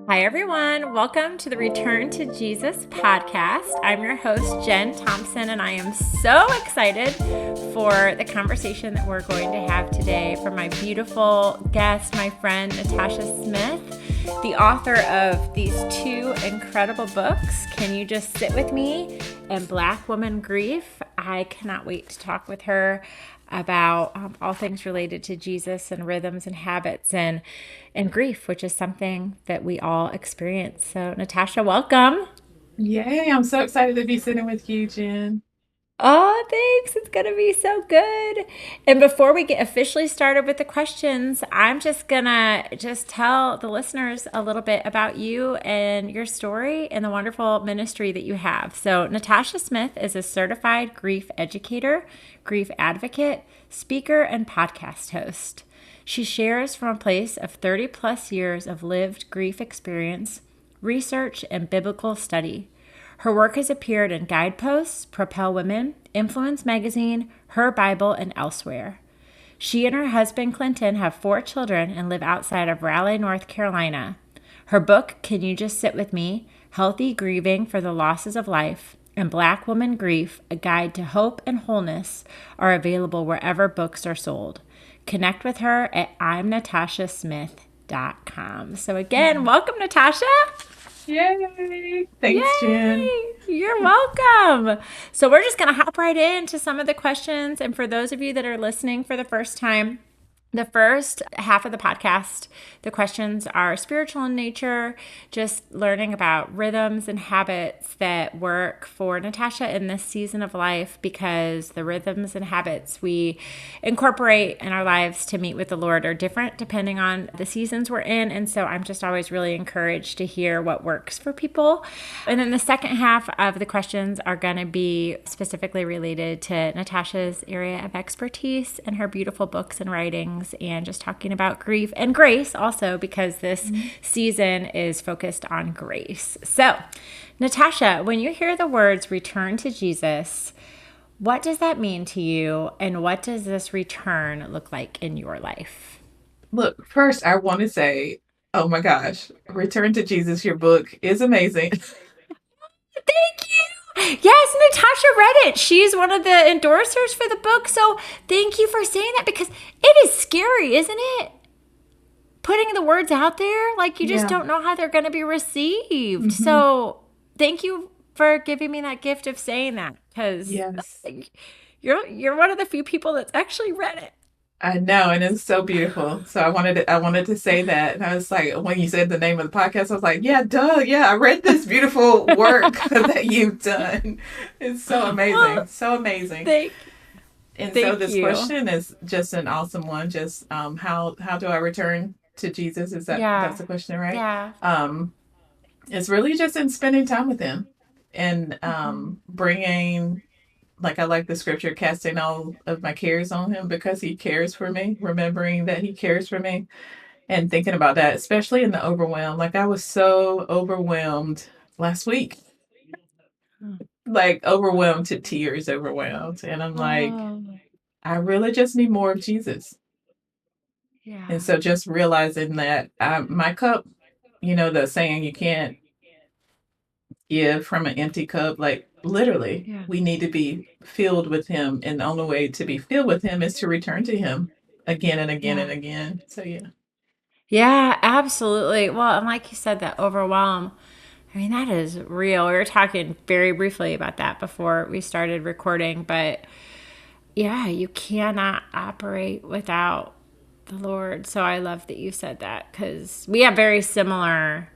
Hi, everyone. Welcome to the Return to Jesus podcast. I'm your host, Jen Thompson, and I am so excited for the conversation that we're going to have today from my beautiful guest, my friend, Natasha Smith, the author of these two incredible books, Can You Just Sit With Me and Black Woman Grief. I cannot wait to talk with her about all things related to Jesus and rhythms and habits and grief, which is something that we all experience. So, Natasha, welcome. Yay, I'm so excited to be sitting with you, Jen. Oh, thanks. It's going to be so good. And before we get officially started with the questions, I'm just going to tell the listeners a little bit about you and your story and the wonderful ministry that you have. So, Natasha Smith is a certified grief educator, grief advocate, speaker, and podcast host. She shares from a place of 30 plus years of lived grief experience, research, and biblical study. Her work has appeared in Guideposts, Propel Women, Influence Magazine, HerBible, and elsewhere. She and her husband Clinton have 4 children and live outside of Raleigh, North Carolina. Her book, Can You Just Sit With Me? Healthy Grieving for the Losses of Life, and Black Woman Grief, A Guide to Hope and Wholeness, are available wherever books are sold. Connect with her at imnatashasmith.com. So again, welcome, Natasha. Yay! Thanks, Jen. Yay! You're welcome. So we're just going to hop right into some of the questions. And for those of you that are listening for the first time, the first half of the podcast, the questions are spiritual in nature, just learning about rhythms and habits that work for Natasha in this season of life, because the rhythms and habits we incorporate in our lives to meet with the Lord are different depending on the seasons we're in. And so I'm just always really encouraged to hear what works for people. And then the second half of the questions are going to be specifically related to Natasha's area of expertise and her beautiful books and writings, and just talking about grief and grace also, because this season is focused on grace. So, Natasha, when you hear the words return to Jesus, what does that mean to you, and what does this return look like in your life? Look, first, I want to say, oh my gosh, Return to Jesus, your book is amazing. Thank you. Yes, Natasha read it. She's one of the endorsers for the book. So thank you for saying that, because it is scary, isn't it? Putting the words out there, like, you just Yeah. don't know how they're going to be received. hmm So thank you for giving me that gift of saying that, because Yes. you're one of the few people that's actually read it. I know, and it's so beautiful. So I wanted to say that. And I was like, when you said the name of the podcast, I was like, yeah, duh, yeah, I read this beautiful work that you've done. It's so amazing. Well, So amazing. thank And so thank this you. question is just an awesome one. Just how do I return to Jesus? Is that's Yeah. the question, right? Yeah. Um, it's really just in spending time with Him and Mhm. bringing, like, I like the scripture, casting all of my cares on Him because He cares for me. Remembering that He cares for me and thinking about that, especially in the overwhelm. Like, I was so overwhelmed last week, like overwhelmed to tears, overwhelmed, and I'm like, Oh, I really just need more of Jesus. And yeah. so just realizing that my cup, the saying, you can't give from an empty cup, like literally, Yeah. we need to be filled with Him. And the only way to be filled with Him is to return to Him again and again and Yeah. again. So, yeah. Yeah, absolutely. Well, and like you said, that overwhelm, I mean, that is real. We were talking very briefly about that before we started recording, but yeah, you cannot operate without the Lord. So I love that you said that, because we have very similar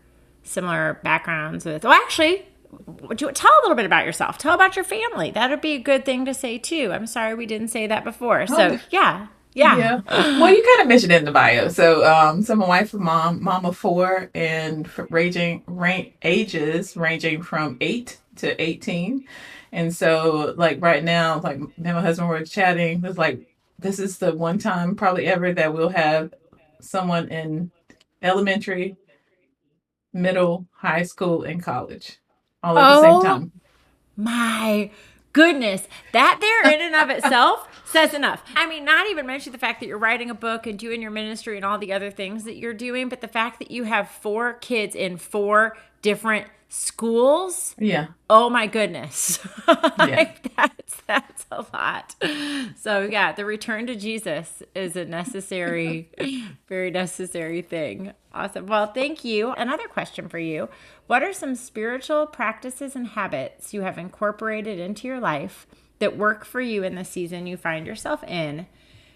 backgrounds with. Well, actually, would you tell a little bit about yourself? Tell about your family. That would be a good thing to say too. I'm sorry we didn't say that before. Oh, So yeah, yeah. yeah. Well, you kind of mentioned it in the bio. So my wife, mom of 4, and ages ranging from 8 to 18. And so, like, right now, like, me and my husband were chatting. It's like, this is the one time probably ever that we'll have someone in elementary, middle, high school, and college all at the same Oh time. my goodness, that there in and of itself says enough. I mean, not even mention the fact that you're writing a book and doing your ministry and all the other things that you're doing, but the fact that you have 4 kids in 4 different schools. Yeah. Oh my goodness. Yeah. That's a lot. So yeah, the return to Jesus is a necessary, very necessary thing. Awesome. Well, thank you. Another question for you. What are some spiritual practices and habits you have incorporated into your life that work for you in the season you find yourself in?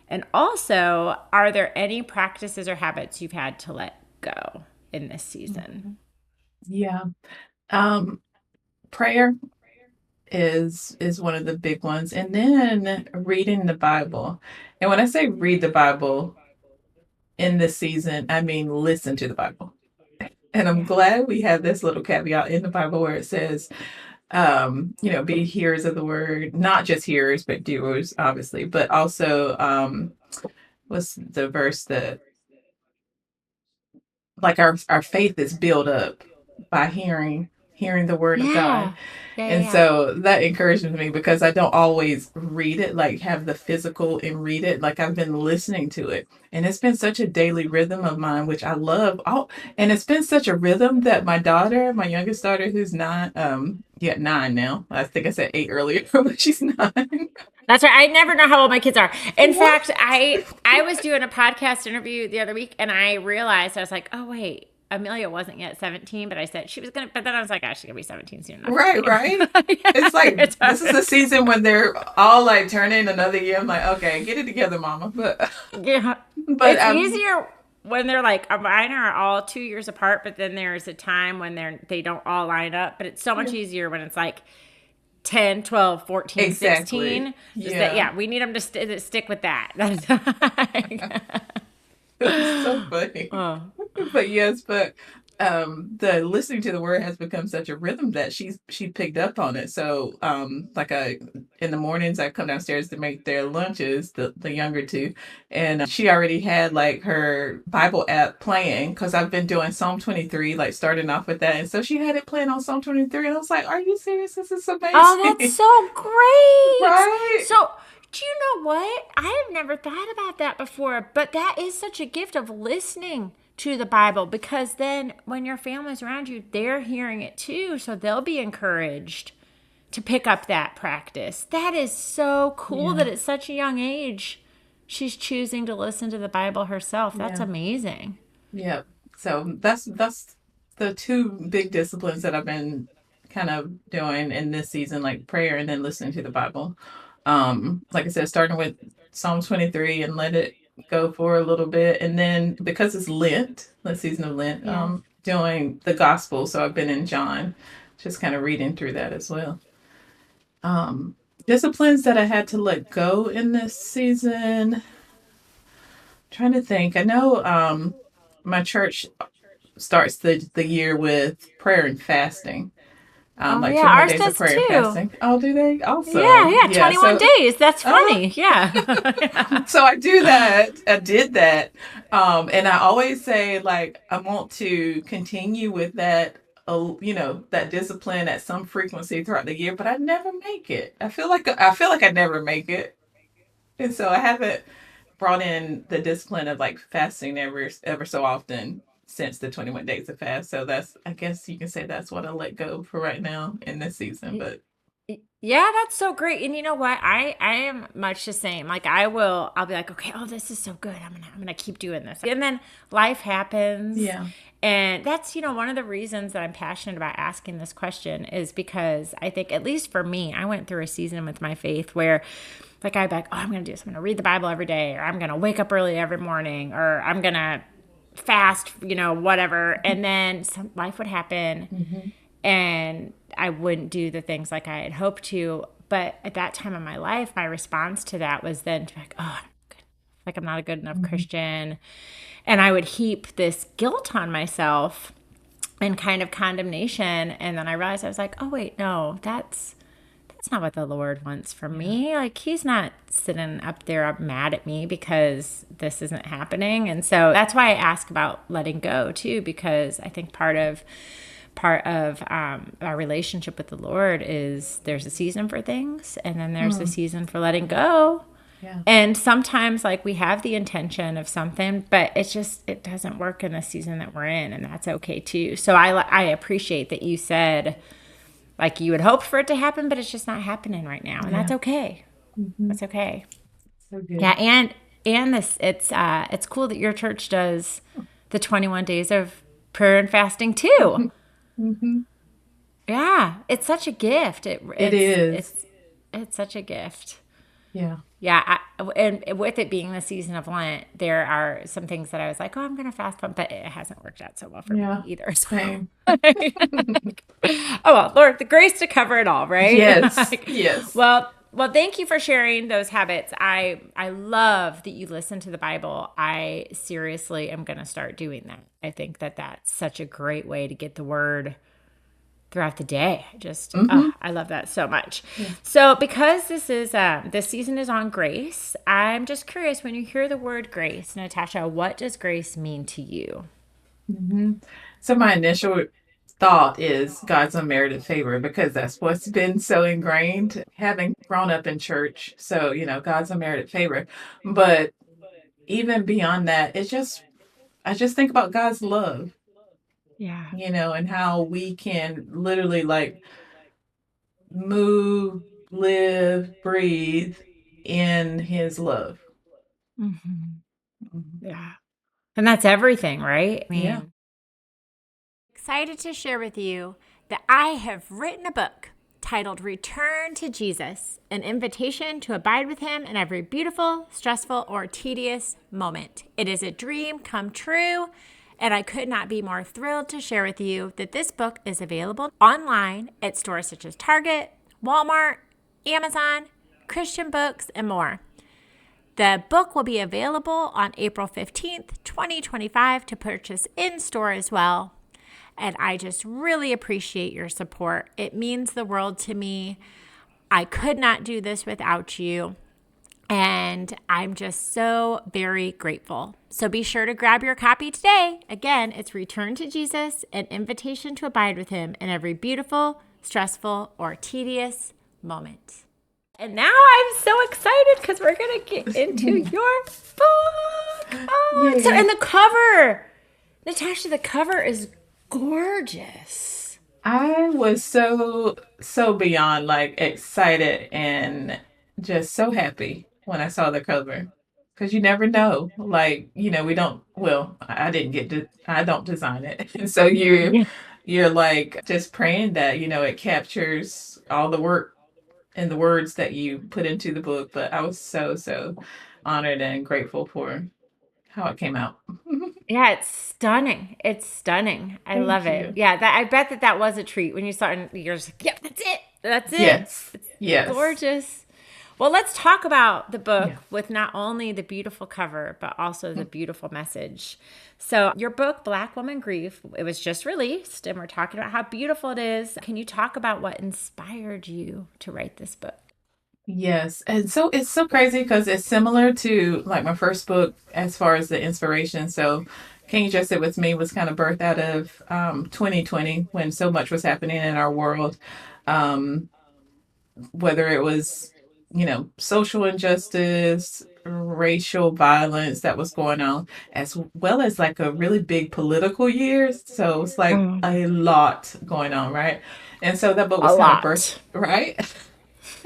And also, are there any practices or habits you've had to let go in this season? Yeah. Prayer is one of the big ones. And then reading the Bible. And when I say read the Bible in this season, I mean listen to the Bible. And I'm glad we have this little caveat in the Bible where it says, be hearers of the word, not just hearers, but doers, obviously, but also, what's the verse that, like, our faith is built up by hearing the word of God. And so that encourages me because I don't always read it, like have the physical and read it. Like I've been listening to it. And it's been such a daily rhythm of mine, which I love. Oh, and it's been such a rhythm that my youngest daughter, who's 9 now. I think I said 8 earlier, but she's 9. That's right. I never know how old my kids are. In fact, I was doing a podcast interview the other week and I realized, I was like, oh, wait, Amelia wasn't yet 17, but I said she was going to, but then I was like, oh, she's going to be 17 soon enough. Right. It's like, this is the season when they're all like turning another year. I'm like, okay, get it together, mama. But yeah, but it's easier when they're like, mine are all 2 years apart, but then there's a time when they don't all line up, but it's so much easier when it's like 10, 12, 14, exactly. 16. We need them to stick with that. It's so funny. Oh. But yes, the listening to the word has become such a rhythm that she picked up on it. So in the mornings I come downstairs to make their lunches, the younger 2, and she already had like her Bible app playing because I've been doing Psalm 23, like starting off with that, and so she had it playing on Psalm 23, and I was like, "Are you serious? This is amazing!" Oh, that's so great! Right? So. Do you know what? I have never thought about that before, but that is such a gift of listening to the Bible, because then when your family's around you, they're hearing it too, so they'll be encouraged to pick up that practice. That is so cool that at such a young age, she's choosing to listen to the Bible herself. That's amazing. Yeah. So that's the 2 big disciplines that I've been kind of doing in this season, like prayer and then listening to the Bible. Like I said, starting with Psalm 23 and let it go for a little bit. And then because it's Lent, the season of Lent, doing the gospel. So I've been in John, just kind of reading through that as well. Disciplines that I had to let go in this season. I'm trying to think. I know my church starts the year with prayer and fasting. 21 days of prayer and fasting. Oh, do they? Also, yeah, 21 days. That's funny. So I do that. I did that, and I always say like I want to continue with that. That discipline at some frequency throughout the year, but I never make it. I feel like I never make it, and so I haven't brought in the discipline of like fasting ever so often since the 21 days of fast. So I guess you can say that's what I let go for right now in this season. But yeah, that's so great. And you know what? I am much the same. Like I'll be like, okay, oh, this is so good. I'm gonna keep doing this. And then life happens. Yeah. And that's, one of the reasons that I'm passionate about asking this question is because I think, at least for me, I went through a season with my faith where like I'd be like, oh, I'm gonna do this. I'm gonna read the Bible every day, or I'm gonna wake up early every morning, or I'm gonna fast, whatever. And then life would happen and I wouldn't do the things like I had hoped to. But at that time in my life, my response to that was then to be like, oh, I'm not a good enough Christian. And I would heap this guilt on myself and kind of condemnation. And then I realized, I was like, oh, wait, no, that's not what the Lord wants from me. Like, he's not sitting up there mad at me because this isn't happening. And so that's why I ask about letting go too, because I think part of part of our relationship with the Lord is there's a season for things, and then there's a season for letting go. Yeah. And sometimes like we have the intention of something, but it doesn't work in the season that we're in, and that's okay too. So I appreciate that you said like you would hope for it to happen, but it's just not happening right now, and that's okay. That's okay. So good. Yeah, and this it's cool that your church does the 21 days of prayer and fasting too. Mm-hmm. Yeah, it's such a gift. It is. It's such a gift. Yeah. Yeah, and with it being the season of Lent, there are some things that I was like, oh, I'm going to fast from, but it hasn't worked out so well for me either. So. Same. Oh, well, Lord, the grace to cover it all, right? Yes. Yes. Well, thank you for sharing those habits. I love that you listen to the Bible. I seriously am going to start doing that. I think that that's such a great way to get the word throughout the day. I love that so much. Yeah. So because this season is on grace, I'm just curious, when you hear the word grace, Natasha, what does grace mean to you? Mm-hmm. So my initial thought is God's unmerited favor, because that's what's been so ingrained having grown up in church. So, God's unmerited favor. But even beyond that, I just think about God's love. Yeah. And how we can literally like move, live, breathe in his love. Mm-hmm. Yeah. And that's everything, right? I mean, yeah. Excited to share with you that I have written a book titled Return to Jesus, an invitation to abide with him in every beautiful, stressful, or tedious moment. It is a dream come true. And I could not be more thrilled to share with you that this book is available online at stores such as Target, Walmart, Amazon, Christian Books, and more. The book will be available on April 15th, 2025 to purchase in store as well. And I just really appreciate your support. It means the world to me. I could not do this without you. And I'm just so very grateful. So be sure to grab your copy today. Again, it's Return to Jesus, an invitation to abide with him in every beautiful, stressful, or tedious moment. And now I'm so excited because we're going to get into your book. Oh, so, and the cover, Natasha, the cover is gorgeous. I was so beyond like excited and just so happy when I saw the cover, because you never know, like, we don't, well, I don't design it. And so you're like just praying that, it captures all the work and the words that you put into the book. But I was so honored and grateful for how it came out. Yeah, it's stunning. It's stunning. I love it. Yeah, I bet that was a treat when you saw it. And you're just like, yep, that's it. That's it. Yes. It's gorgeous. Well, let's talk about the book with not only the beautiful cover, but also the beautiful message. So your book, Black Woman Grief, it was just released, and we're talking about how beautiful it is. Can you talk about what inspired you to write this book? Yes. And so it's so crazy because it's similar to like my first book as far as the inspiration. So Can You Just Sit With Me was kind of birthed out of 2020, when so much was happening in our world. Whether it was, social injustice, racial violence that was going on, as well as like a really big political year. So it's like a lot going on, right? And so that book was kind of birthed, right?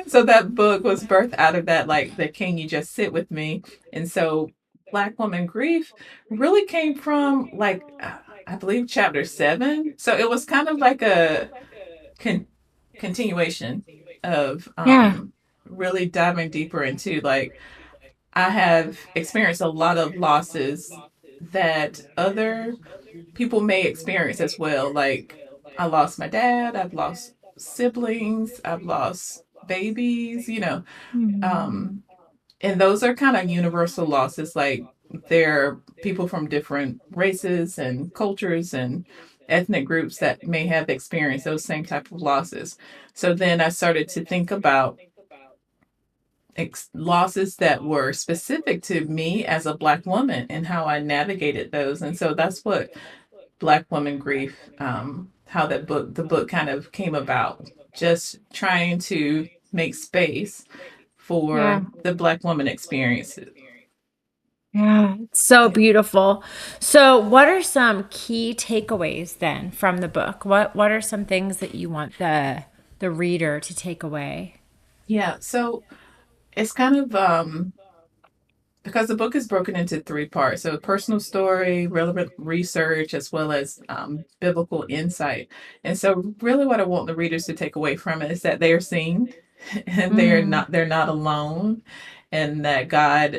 So that book was birthed out of that, like the Can You Just Sit With Me? And so Black Woman Grief really came from like, I believe chapter 7. So it was kind of like a continuation of really diving deeper into like, I have experienced a lot of losses that other people may experience as well. Like I lost my dad, I've lost siblings, I've lost babies, and those are kind of universal losses. Like there are people from different races and cultures and ethnic groups that may have experienced those same type of losses. So then I started to think about losses that were specific to me as a Black woman and how I navigated those. And so that's what Black Woman Grief how the book kind of came about, just trying to make space Yeah. for the Black woman experiences. Yeah, it's so Yeah. beautiful. So, what are some key takeaways then from the book? What are some things that you want the reader to take away? Yeah. So it's kind of because the book is broken into three parts. So personal story, relevant research, as well as biblical insight. And so really what I want the readers to take away from it is that they are seen and Mm, they're not alone, and that God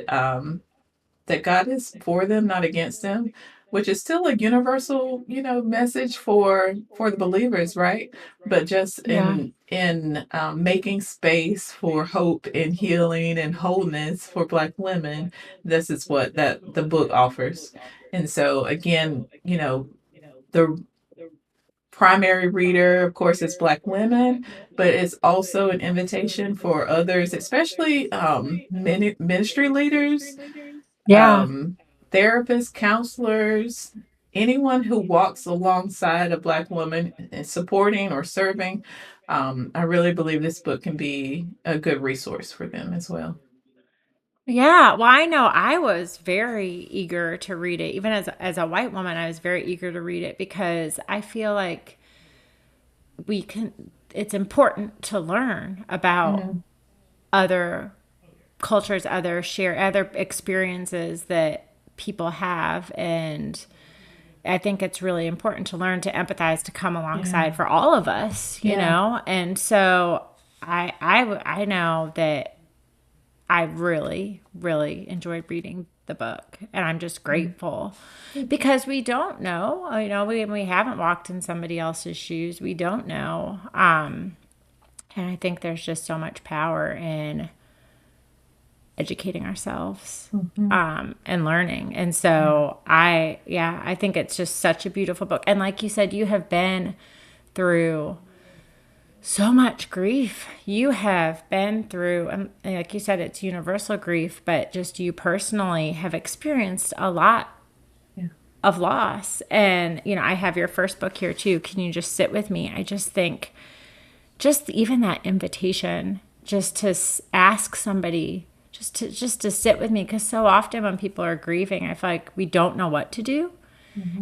is for them, not against them, which is still a universal, message for the believers, right? But just yeah. in making space for hope and healing and wholeness for Black women, this is what that the book offers. And so again, the primary reader, of course, is Black women, but it's also an invitation for others, especially ministry leaders, Yeah. um, therapists, counselors, anyone who walks alongside a Black woman in supporting or serving. I really believe this book can be a good resource for them as well. Yeah, well, I know I was very eager to read it. Even as a white woman, I was very eager to read it because I feel like we can it's important to learn about Mm, other cultures, other experiences that people have, and I think it's really important to learn to empathize, to come yeah, alongside for all of us, yeah, And so I know that I really, really enjoyed reading the book, and I'm just yeah. grateful because we don't know, we haven't walked in somebody else's shoes. We don't know. And I think there's just so much power in educating ourselves Mhm. and learning. And Yeah, so I think it's just such a beautiful book. And like you said, you have been through so much grief. You have been through, and like you said, it's universal grief, but just you personally have experienced a lot yeah, of loss. And, I have your first book here too. Can you just sit with me? I just think, just even that invitation, just to ask somebody, just to sit with me, because so often when people are grieving, I feel like we don't know what to do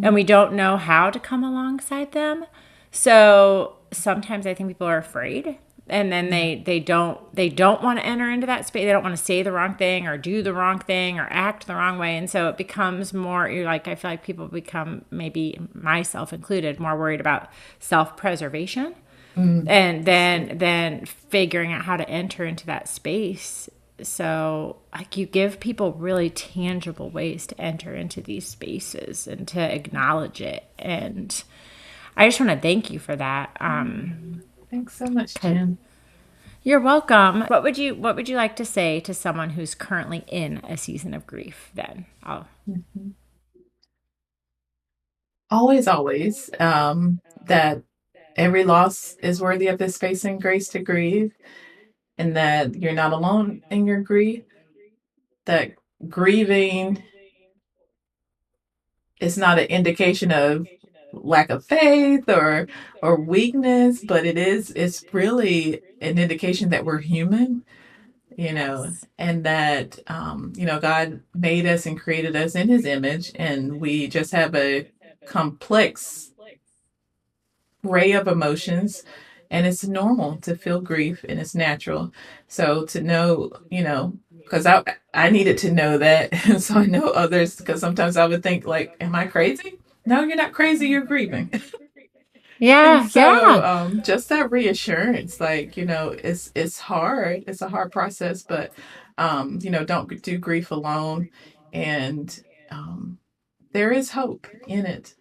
and mhm, we don't know how to come alongside them. So sometimes I think people are afraid, and then yeah, they don't want to enter into that space. They don't want to say the wrong thing or do the wrong thing or act the wrong way. And so it becomes more, you're like, I feel like people become, maybe myself included, more worried about self-preservation mm, and that's good. then figuring out how to enter into that space. So like, you give people really tangible ways to enter into these spaces and to acknowledge it. And I just want to thank you for that. Yeah. Thanks so much, 'Cause Jen. you're welcome. What would you like to say to someone who's currently in a season of grief then? Oh, Mhm. Always, always, that every loss is worthy of the space and grace to grieve, and that you're not alone in your grief, that grieving is not an indication of lack of faith or weakness, but it's really an indication that we're human, yes. and that God made us and created us in his image, and we just have a complex array of emotions, and it's normal to feel grief and it's natural. So to know, because I needed to know that, and so I know others, because sometimes I would think like, am I crazy? No, you're not crazy, you're grieving. And Yeah, so yeah. just that reassurance, like, it's hard, it's a hard process, but don't do grief alone. And there is hope in it,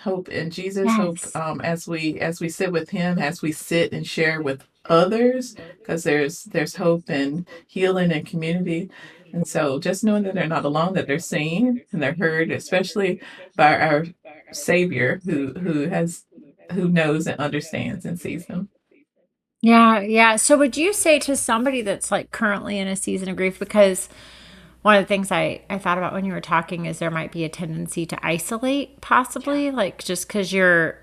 hope in Jesus, hope, Yes. as we sit with him, as we sit and share with others, because there's hope and healing and community. And so just knowing that they're not alone, that they're seen and they're heard, especially by our Savior, who knows and understands and sees them. Yeah, yeah. So would you say to somebody that's like currently in a season of grief, because one of the things I thought about when you were talking is there might be a tendency to isolate, Yeah. possibly, like just because you're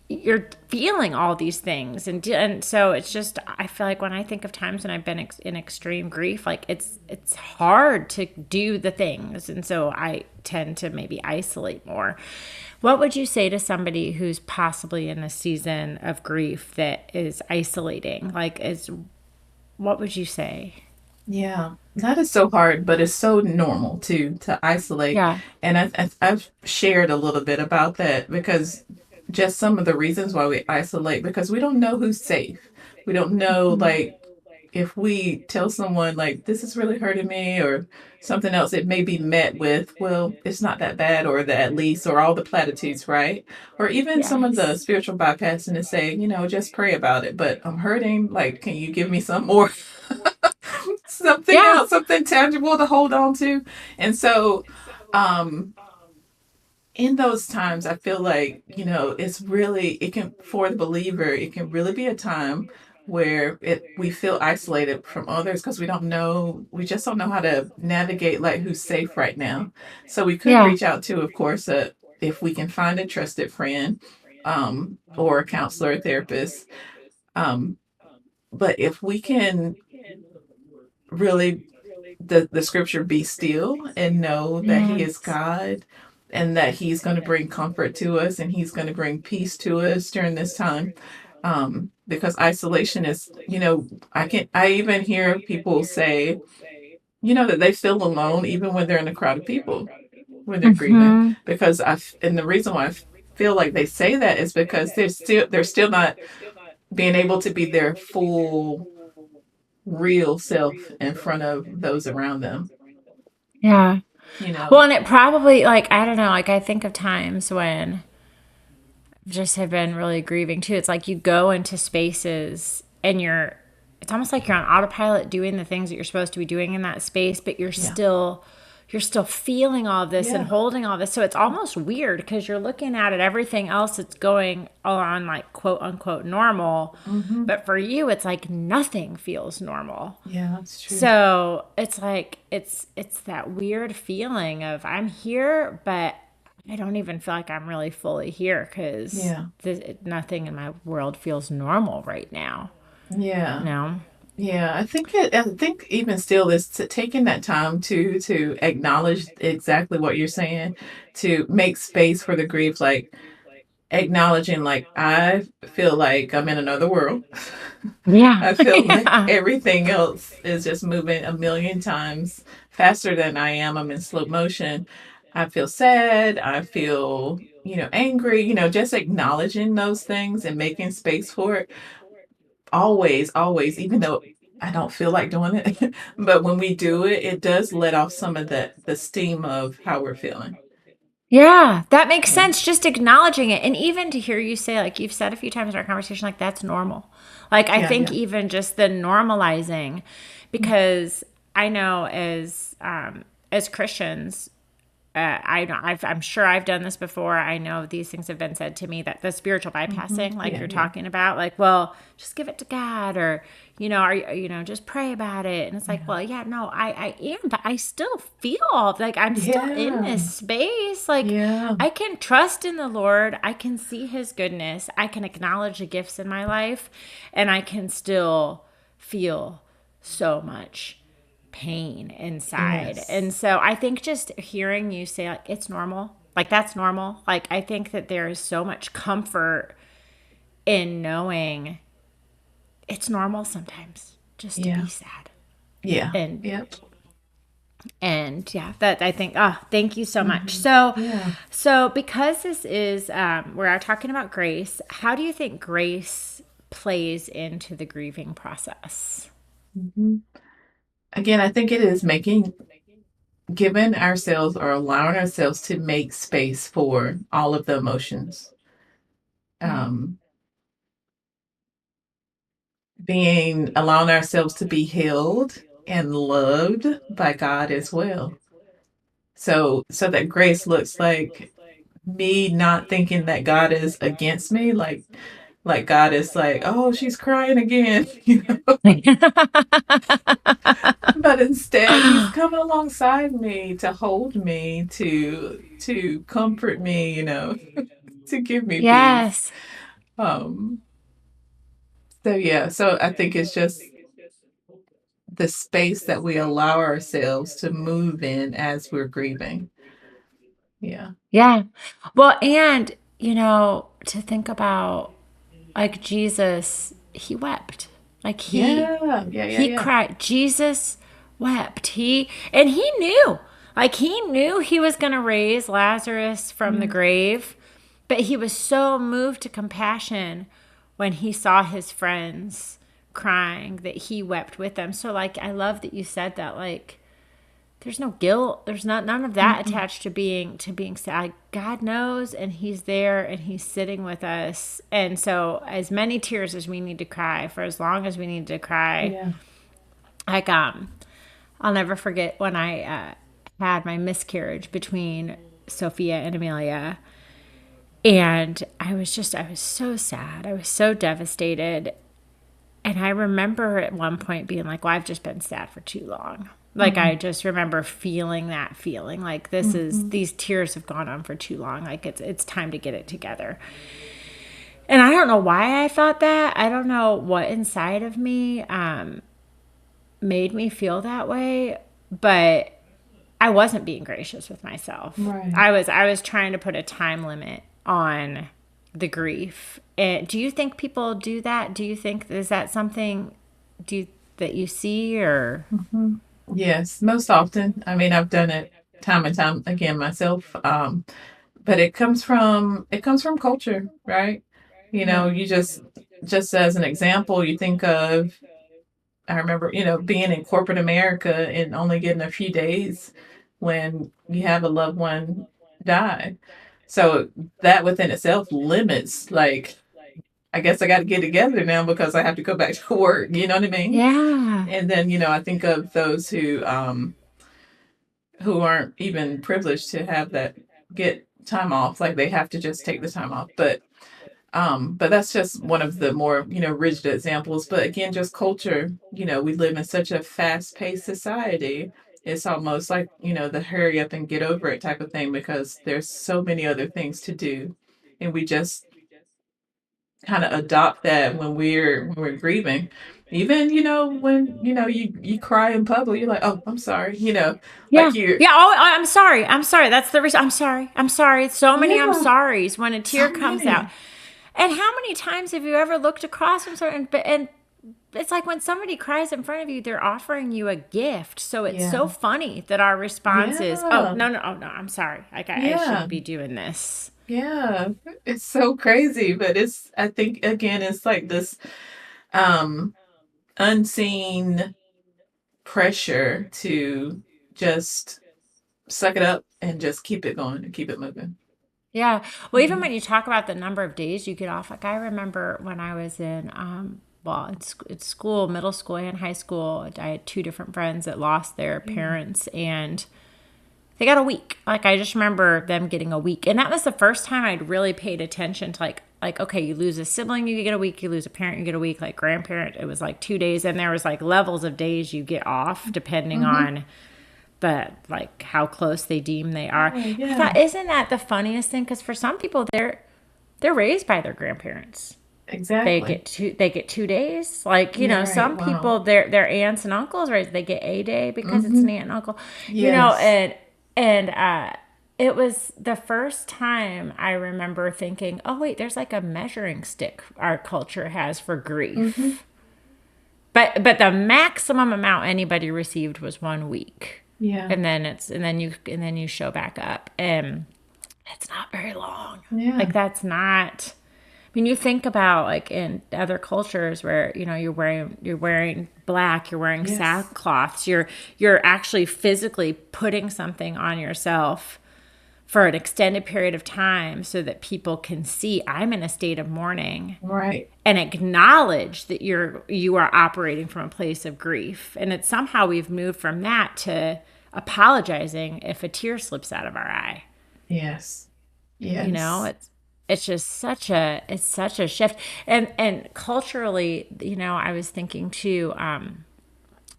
you're feeling all these things, and so it's just, I feel like when I think of times when I've been in extreme grief, like it's hard to do the things, and so I tend to maybe isolate more. What would you say to somebody who's possibly in a season of grief that is isolating? Like, is what would you say? Yeah, that is so hard, but it's so normal to isolate. Yeah. And I've shared a little bit about that because just some of the reasons why we isolate, because we don't know who's safe. We don't know, like, if we tell someone like this is really hurting me or something else, it may be met with, well, it's not that bad, or the at least, or all the platitudes, right? Or even some of the Yes. spiritual bypassing to say, just pray about it. But I'm hurting. Like, can you give me some more something Yeah. else, something tangible to hold on to? And so, um, in those times, I feel like, it's really, it can, for the believer, it can really be a time where we feel isolated from others because we just don't know how to navigate like who's safe right now. So we could Yeah. reach out to, of course, if we can find a trusted friend, or a counselor, or therapist. Um, but if we can really, the scripture, be still and know that he is Yes. God, and that he's going to bring comfort to us, and he's going to bring peace to us during this time. Because isolation is, I even hear people say, that they feel alone even when they're in a crowd of people when they're grieving. Hmm. Because and the reason why I feel like they say that is because they're still not being able to be their full real self in front of those around them. Yeah. You Well, know, and it probably, like, I don't know, like I think of times when just have been really grieving too. It's like you go into spaces and it's almost like you're on autopilot doing the things that you're supposed to be doing in that space, but yeah, you're still feeling all of this and yeah, holding all this. So it's almost weird because you're looking at it, everything else that's going on, like, quote unquote normal. hmm, But for you, it's like nothing feels normal. yeah, that's true. So it's like it's that weird feeling of I'm here, but I don't even feel like I'm really fully here because Yeah, nothing in my world feels normal right now. yeah, No. yeah. I think even still is taking that time to acknowledge exactly what you're saying, to make space for the grief, like acknowledging, like, I feel like I'm in another world. Yeah. I feel like Yeah. everything else is just moving a million times faster than I am. I'm in slow motion. I feel sad. I feel, angry, just acknowledging those things and making space for it. Always, always, even though I don't feel like doing it. But when we do it, it does let off some of the steam of how we're feeling. Yeah, that makes Yeah. sense. Just acknowledging it. And even to hear you say, like you've said a few times in our conversation, like that's normal. Like I Yeah. think Yeah. even just the normalizing, because I know as Christians, I'm sure I've done this before. I know these things have been said to me, that the spiritual Hmm. bypassing, like Yeah. you're Yeah. talking about, like, well, just give it to God, or just pray about it. And it's like, Yeah. well, yeah, no, I am, but I still feel like I'm still in Yeah. this space. Like Yeah. I can trust in the Lord. I can see His goodness. I can acknowledge the gifts in my life, and I can still feel so much pain inside. Yes. And so I think just hearing you say, like, it's normal, like that's normal. Like I think that there is so much comfort in knowing it's normal sometimes just to Yeah. be sad. Yeah. And Yep. yeah, that I think, oh, thank you so much. Hmm. So Yeah. because this is we're talking about grace, how do you think grace plays into the grieving process? Hmm. Again, I think it is giving ourselves, or allowing ourselves to make space for all of the emotions. Yeah. Um, allowing ourselves to be healed and loved by God as well. So that grace looks like me not thinking that God is against me, like God is like, oh, she's crying again, but instead he's coming alongside me to hold me, to comfort me. to give me peace. Yes. Um, so yeah, so I think it's just the space that we allow ourselves to move in as we're grieving. Yeah. Yeah. Well, and, to think about like Jesus, he wept. Like Yeah. Yeah. Yeah. he Yeah. cried. Jesus wept. And he knew. Like he knew he was going to raise Lazarus from the Yeah. grave, but he was so moved to compassion when he saw his friends crying that he wept with them. So like I love that you said that, like there's no guilt, there's not none of that Mm-mm. attached to being sad. God knows, and he's there and he's sitting with us. And so as many tears as we need to cry for as long as we need to cry. Yeah. Like I'll never forget when I had my miscarriage between Sophia and Amelia. And I was so sad. I was so devastated. And I remember at one point being like, well, I've just been sad for too long. Like, I Mm-hmm. just remember feeling that feeling like these tears have gone on for too long. Like, it's time to get it together. And I don't know why I thought that. I don't know what inside of me made me feel that way, but I wasn't being gracious with myself. Right. I was trying to put a time limit on the grief. And do you think people do that? Do you think, is that something that you see, or? Mhm. Yes, most often. I mean, I've done it time and time again myself. But it comes from culture, right? Yeah. You just as an example, you think of I remember, being in corporate America and only getting a few days when you have a loved one die. So that within itself limits, like, I guess I got to get together now because I have to go back to work. You know what I mean? Yeah. And then, I think of those who aren't even privileged to have that get time off, like they have to just take the time off. But that's just one of the more, rigid examples. But again, just culture, we live in such a fast-paced society. It's almost like, the hurry up and get over it type of thing because there's so many other things to do. And we just kind of adopt that when we're grieving. Even, when, you cry in public, you're like, oh, I'm sorry, Yeah. like you Yeah. Oh, I'm sorry. I'm sorry. That's the reason. I'm sorry. I'm sorry. So many I'm yeah, sorries when a tear so comes out. many. And how many times have you ever looked across from someone, and it's like when somebody cries in front of you, they're offering you a gift. So it's so Yeah. funny that our response is, oh, Yeah. no, no, oh, no, I'm sorry. Like, I Yeah. shouldn't be doing this. Yeah. It's so crazy, but I think again it's like this um unseen pressure to just suck it up and just keep it going and keep it moving. Yeah. Well, even Yeah. when you talk about the number of days you get off, like I remember when I was in, well, it's school, middle school and high school, I had two different friends that lost their Yeah. parents, and they got a week. Like I just remember them getting a week. And that was the first time I'd really paid attention to like okay, you lose a sibling, you get a week, you lose a parent, you get a week, like grandparent, it was like 2 days, and there was like levels of days you get off depending Mm-hmm. on like how close they deem they are. Yeah. I Yeah. thought, isn't that the funniest thing? Because for some people they're raised by their grandparents. Exactly. They get 2 days. Like, Yeah. Right. some Wow. people their aunts and uncles, right? They get a day because it's Mm-hmm. an aunt and uncle. Yes. And it was the first time I remember thinking, oh wait, there's like a measuring stick our culture has for Mm-hmm. grief. But the maximum amount anybody received was 1 week. Yeah. And then you show back up, and it's not very long. Yeah. Like that's not. I mean, you think about like in other cultures where you're wearing black, you're wearing Yes. sackcloths, you're actually physically putting something on yourself for an extended period of time so that people can see I'm in a state of mourning Right. and acknowledge that you are operating from a place of grief. And it's somehow we've moved from that to apologizing if a tear slips out of our eye. Yes. You know, Yes. it's just such a shift. And culturally, I was thinking too,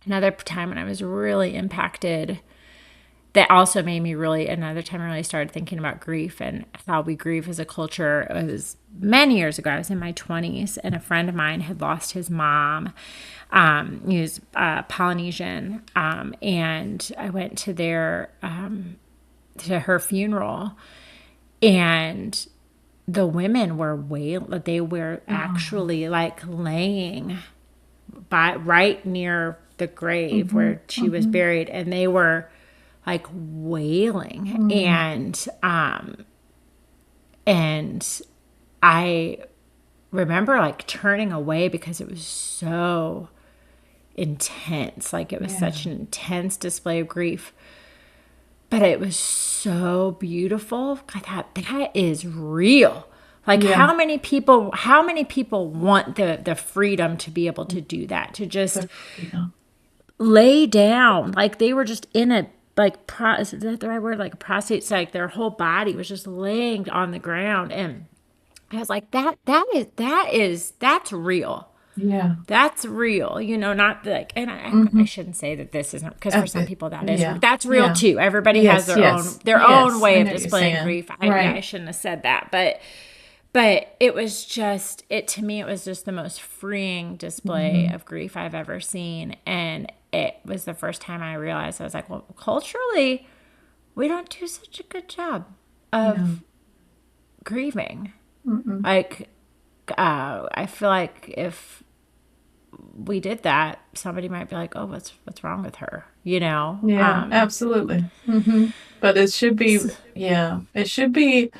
another time when I was really impacted that also made me really, another time I really started thinking about grief and how we grieve as a culture. It was many years ago. I was in my 20s, and a friend of mine had lost his mom. He was Polynesian, and I went to to her funeral, and the women were wailing. They were Oh. actually like laying by right near the grave Mm-hmm. where she was Mm-hmm. buried, and they were like wailing. Mm. And I remember like turning away because it was so intense. Like it was Yeah. such an intense display of grief. But it was so beautiful. I thought that is real. Like Yeah. how many people want the freedom to be able to do that, to just The freedom. lay down. Like they were just in a like is that the right word? Like a prostate, it's like their whole body was just laying on the ground. And I was like, that's real. Yeah. That's real, not like, and I Mm-hmm. shouldn't say that this isn't, because for some people Yeah. that's real Yeah. too. Everybody has Yes. their own Yes. their own Yes. I way of know what you're displaying saying. grief. I Right. shouldn't have said that, but it was just it to me. It was just the most freeing display Mm-hmm. of grief I've ever seen, and it was the first time I realized, I was like, well, culturally, we don't do such a good job Yeah. of grieving. Mm-mm. Like, I feel like if we did that, somebody might be like, "Oh, what's wrong with her?" You know. Yeah. Absolutely. Mm-hmm. But it should be. Yeah. It should be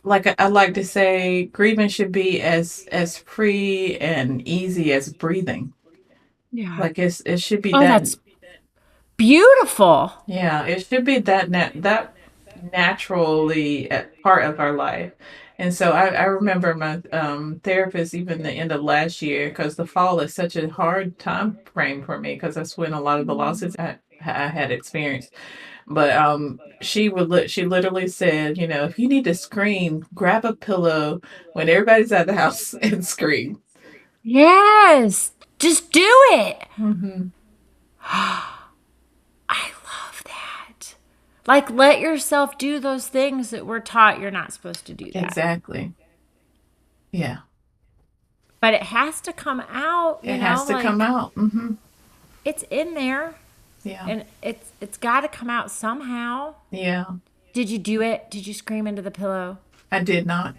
like I like to say, grieving should be as free and easy as breathing. Yeah. Like it should be Oh, that. that's beautiful. Yeah, it should be that naturally a part of our life. And so I remember my therapist even the end of last year, because the fall is such a hard time frame for me, because that's when a lot of the losses I had experienced. But she literally said, if you need to scream, grab a pillow when everybody's at the house and scream. Yes, just do it. Hmm. I love that. Like, let yourself do those things that we're taught you're not supposed to do that. Exactly. Yeah. But it has to come out, It has to come like out. Hmm. it's in there, Yeah. and it's got to come out somehow. Yeah. Did you do it? Did you scream into the pillow? I did not.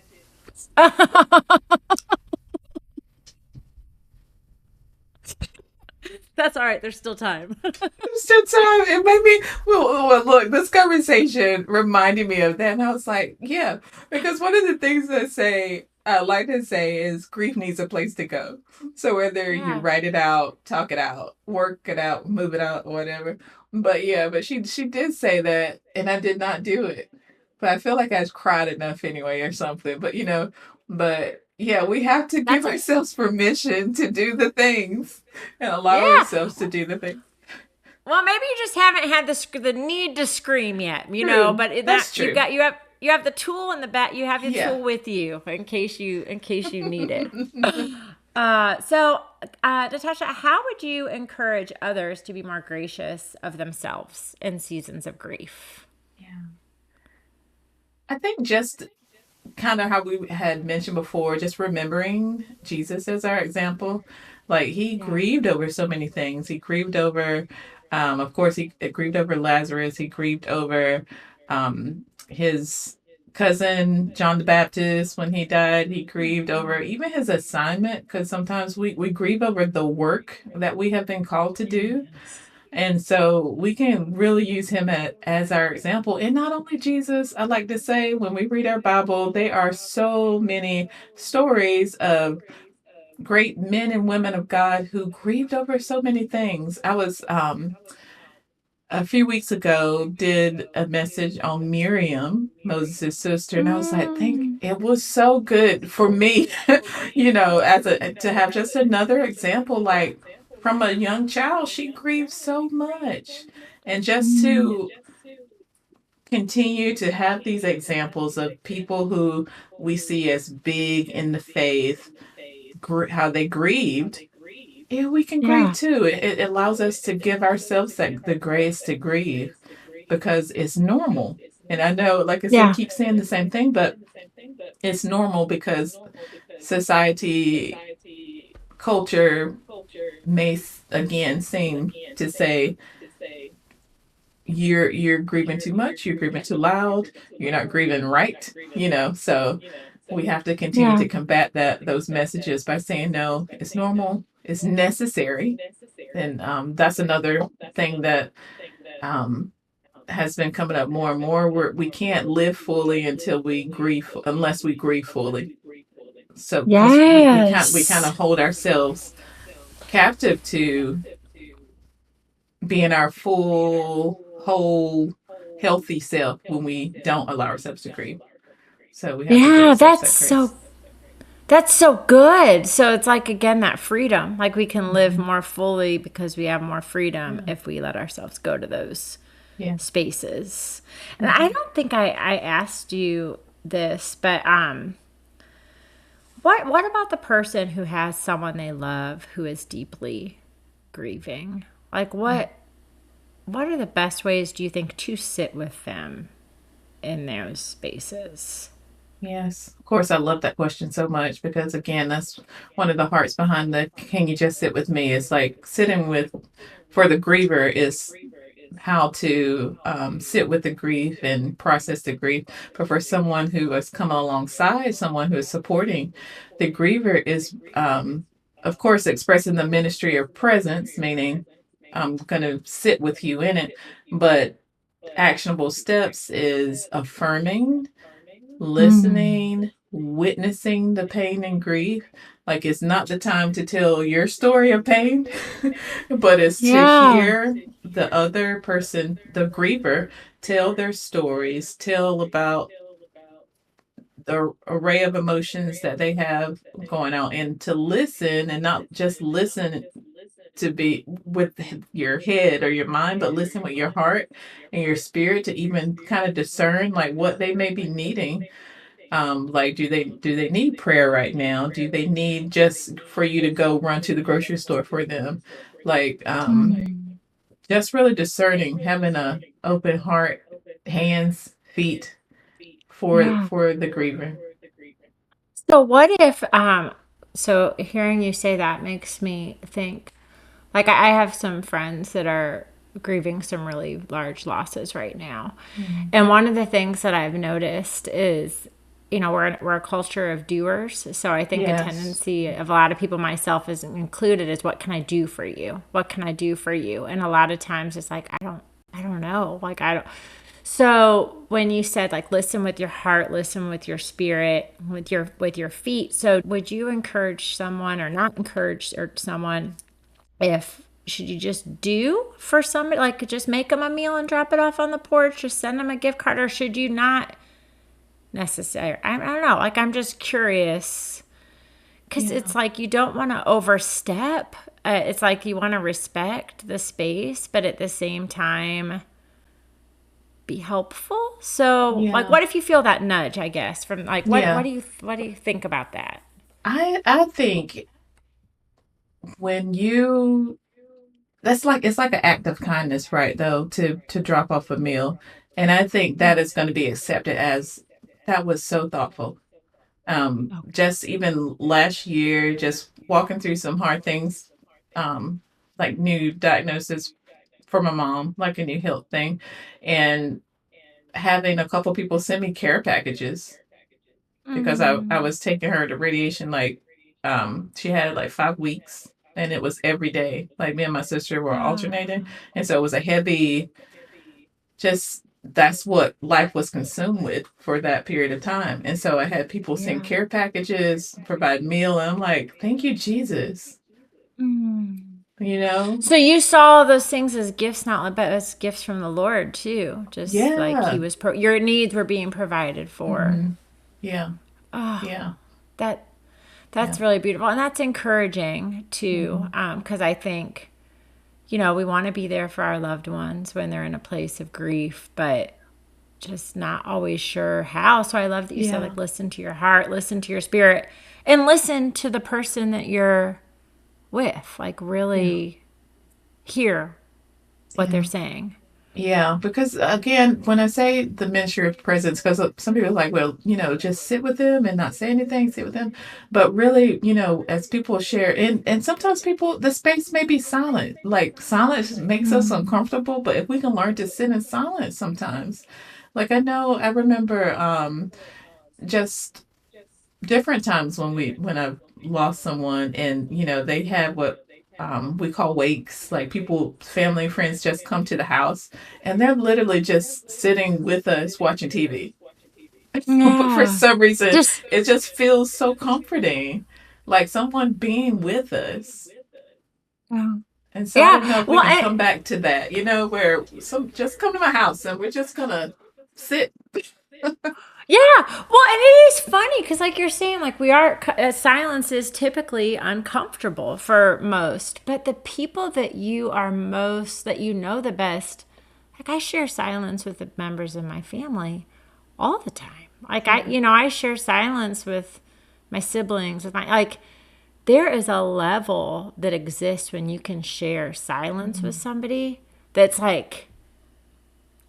That's all right. There's still time. Still time. It made me. Well, look, this conversation reminded me of that, and I was like, yeah, because one of the things that I like to say is grief needs a place to go. So whether you Yeah. write it out, talk it out, work it out, move it out, whatever. But yeah, but she did say that, and I did not do it. But I feel like I cried enough anyway, or something. But yeah, we have to give That's a ourselves permission to do the things and allow yeah. ourselves to do the things. Well, maybe you just haven't had the need to scream yet, True. But that That's true. you have the tool in the back. You have your Yeah. tool with you in case you need it. So, Natasha, how would you encourage others to be more gracious of themselves in seasons of grief? Yeah. I think just kind of how we had mentioned before, just remembering Jesus as our example. Like he Yeah. grieved over so many things. He grieved over, of course, he grieved over Lazarus. He grieved over his cousin John the Baptist when he died. He grieved over even his assignment, because sometimes we grieve over the work that we have been called to do. Yes. And so we can really use him as our example. And not only Jesus, I like to say, when we read our Bible, there are so many stories of great men and women of God who grieved over so many things. I was a few weeks ago did a message on Miriam, Moses' sister, and I was like, think Mm. it was so good for me, as a to have just another example, like from a young child, she grieved so much. And just Mm. to continue to have these examples of people who we see as big in the faith, how they grieved, yeah, we can grieve Yeah. too. It allows us to give ourselves the grace to grieve. because it's normal. And I know, like I said, Yeah. keep saying the same thing, but it's normal because society, culture may again seem to say you're grieving too much, you're grieving too loud, you're not grieving right, so we have to continue Yeah. to combat those messages by saying no, it's normal, it's necessary. And that's another thing that um, has been coming up more and more. We can't live fully unless we grieve fully. So because we kind Yes. of hold ourselves captive to being our full, whole, healthy self when we don't allow ourselves to grieve. So we have to give Yeah, ourselves that grace. that's so good. So it's like again that freedom. Like we can live Mm-hmm. more fully because we have more freedom Yeah. if we let ourselves go to those Yeah. spaces. And I Mm-hmm. don't think I asked you this, but what about the person who has someone they love who is deeply grieving? Like what are the best ways do you think to sit with them in those spaces? Yes. Of course, I love that question so much because, again, that's one of the hearts behind the "Can you just sit with me?" Is like sitting with, for the griever, is how to sit with the grief and process the grief. But for someone who has come alongside, someone who is supporting the griever, is, of course, expressing the ministry of presence, meaning I'm going to sit with you in it. But actionable steps is affirming, Mm. listening, witnessing the pain and grief. Like it's not the time to tell your story of pain, but it's to Yeah. hear the other person, the griever, tell their stories, tell about the array of emotions that they have going on, and to listen and not just listen to be with your head or your mind, but listen with your heart and your spirit to even kind of discern like what they may be needing. Like do they need prayer right now? Do they need just for you to go run to the grocery store for them? Like Mm. just really discerning, having a open heart, hands, feet Yeah. for the griever. So what if so hearing you say that makes me think like I have some friends that are grieving some really large losses right now. Mm. And one of the things that I've noticed is we're a culture of doers. So I think a Yes. tendency of a lot of people, myself is included, is what can I do for you? What can I do for you? And a lot of times it's like I don't know. Like I don't. So when you said like listen with your heart, listen with your spirit, with your feet. So would you encourage someone or not encourage or someone if should you just do for somebody like just make them a meal and drop it off on the porch, just send them a gift card, or should you not necessarily? I don't know. Like I'm just curious because Yeah. it's like you don't want to overstep. It's like you want to respect the space, but at the same time be helpful. So, like, Yeah. what if you feel that nudge? I guess from like, Yeah. what do you think about that? I think when you that's like it's like an act of kindness, right? Though to drop off a meal, and I think that is going to be accepted as that was so thoughtful. Just even last year, just walking through some hard things, um, like new diagnosis for my mom, like a new health thing, and having a couple people send me care packages because I Mm, was taking her to radiation like she had like 5 weeks and it was every day. Like me and my sister were alternating. And so it was a heavy just that's what life was consumed with for that period of time. And so I had people send yeah. care packages, provide meal, and I'm like, thank you, Jesus. Mm. You know? So you saw those things as gifts, not but as gifts from the Lord too. Just like He Yeah. was, your needs were being provided for. Hmm. Yeah. Oh, Yeah. that Yeah. that's really beautiful, and that's encouraging too. Hmm. Because I think we want to be there for our loved ones when they're in a place of grief, but just not always sure how. So I love that you said Yeah. like listen to your heart, listen to your spirit, and listen to the person that you're with. Like Yeah. really hear what they're Yeah. saying. Yeah, because again, when I say the ministry of presence, because some people are like, well, just sit with them and not say anything, sit with them. But really, as people share, and sometimes people, the space may be silent. Like silence makes us uncomfortable, but if we can learn to sit in silence sometimes. Like I remember just different times when I've lost someone and they have what we call wakes, like people, family, friends just come to the house and they're literally just sitting with us watching TV. But for Yeah. some reason, Just, it just feels so comforting, like someone being with us. oh, And so I yeah. don't know if we Well, can come back to that, where some just come to my house and we're just gonna sit. yeah. Well, and it is funny because, like you're saying, like silence is typically uncomfortable for most, but the people that you are most, that you know the best, like I share silence with the members of my family all the time. Like Yeah. I share silence with my siblings, with like, there is a level that exists when you can share silence with Mhm. somebody that's like,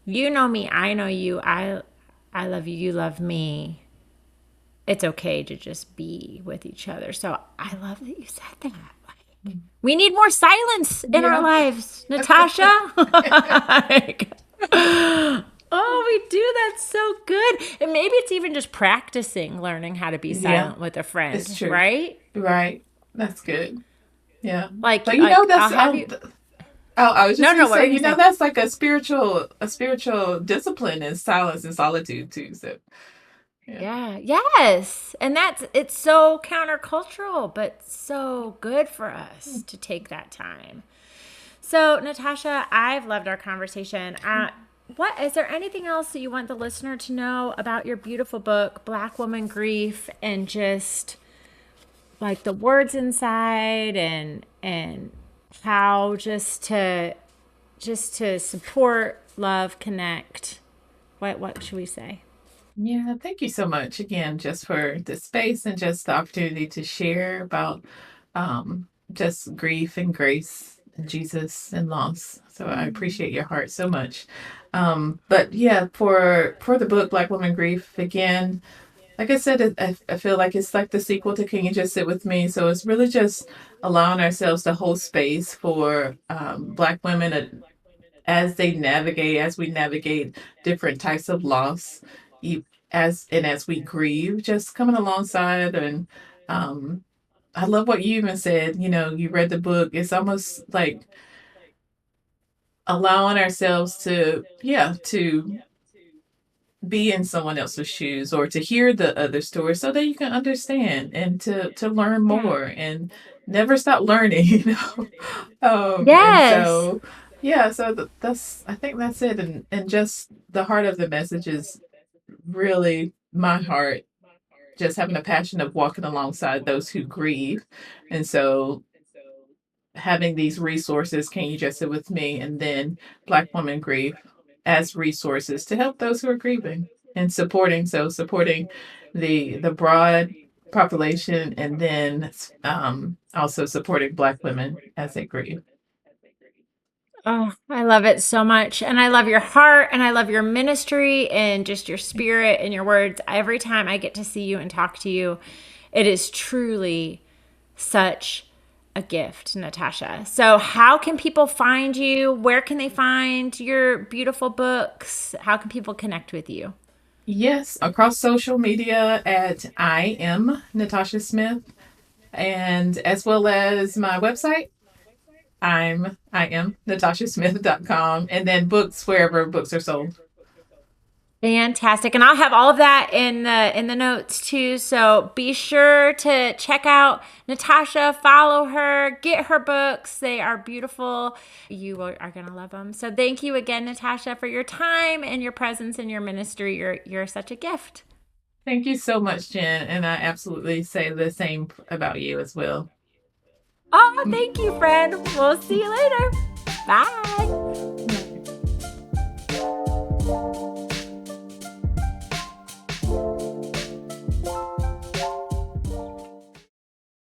you know me, I know you, I love you, you love me. It's okay to just be with each other. So I love that you said that. Like, we need more silence in our Yeah. lives, Natasha. Like, oh, we do that so good. And maybe it's even just practicing learning how to be Yeah, silent with a it's friend, true. right? Right. That's good. Yeah. Like, But I'll that's have you. I was just No, going no. to What were say, you saying? that's like a spiritual discipline in silence and solitude too. So, yeah. Yeah, yes. And it's so countercultural, but so good for us to take that time. So, Natasha, I've loved our conversation. What is there anything else that you want the listener to know about your beautiful book, Black Woman Grief, and just like the words inside and how just to support, love, connect? What should we say? Yeah, thank you so much again just for the space and just the opportunity to share about just grief and grace and Jesus and loss. So I appreciate your heart so much. But yeah, for the book Black Woman Grief, again, like I said, I feel like it's like the sequel to Can You Just Sit With Me? So it's really just allowing ourselves to hold space for Black women as we navigate different types of loss, e- as we grieve, just coming alongside. And um, I love what you even said. You read the book. It's almost like allowing ourselves to, yeah, to be in someone else's shoes or to hear the other story so that you can understand and to learn Yeah. more and never stop learning. And Yes. so yeah, so that's, I think that's it. And just the heart of the message is really my heart, just having a passion of walking alongside those who grieve. And so having these resources, Can You Just Sit With Me? And then Black Woman Grief as resources to help those who are grieving and supporting the broad population, and then also supporting Black women as they grieve. Oh, I love it so much. And I love your heart and I love your ministry and just your spirit and your words. Every time I get to see you and talk to you, it is truly such a gift, Natasha. So, how can people find you? Where can they find your beautiful books? How can people connect with you? Yes, across social media at I am Natasha Smith, and as well as my website, I am natashasmith.com, and then books wherever books are sold. Fantastic. And I'll have all of that in the notes too. So be sure to check out Natasha, follow her, get her books. They are beautiful. You are going to love them. So thank you again, Natasha, for your time and your presence in your ministry. You're such a gift. Thank you so much, Jen, and I absolutely say the same about you as well. Oh, thank you, friend. We'll see you later. Bye.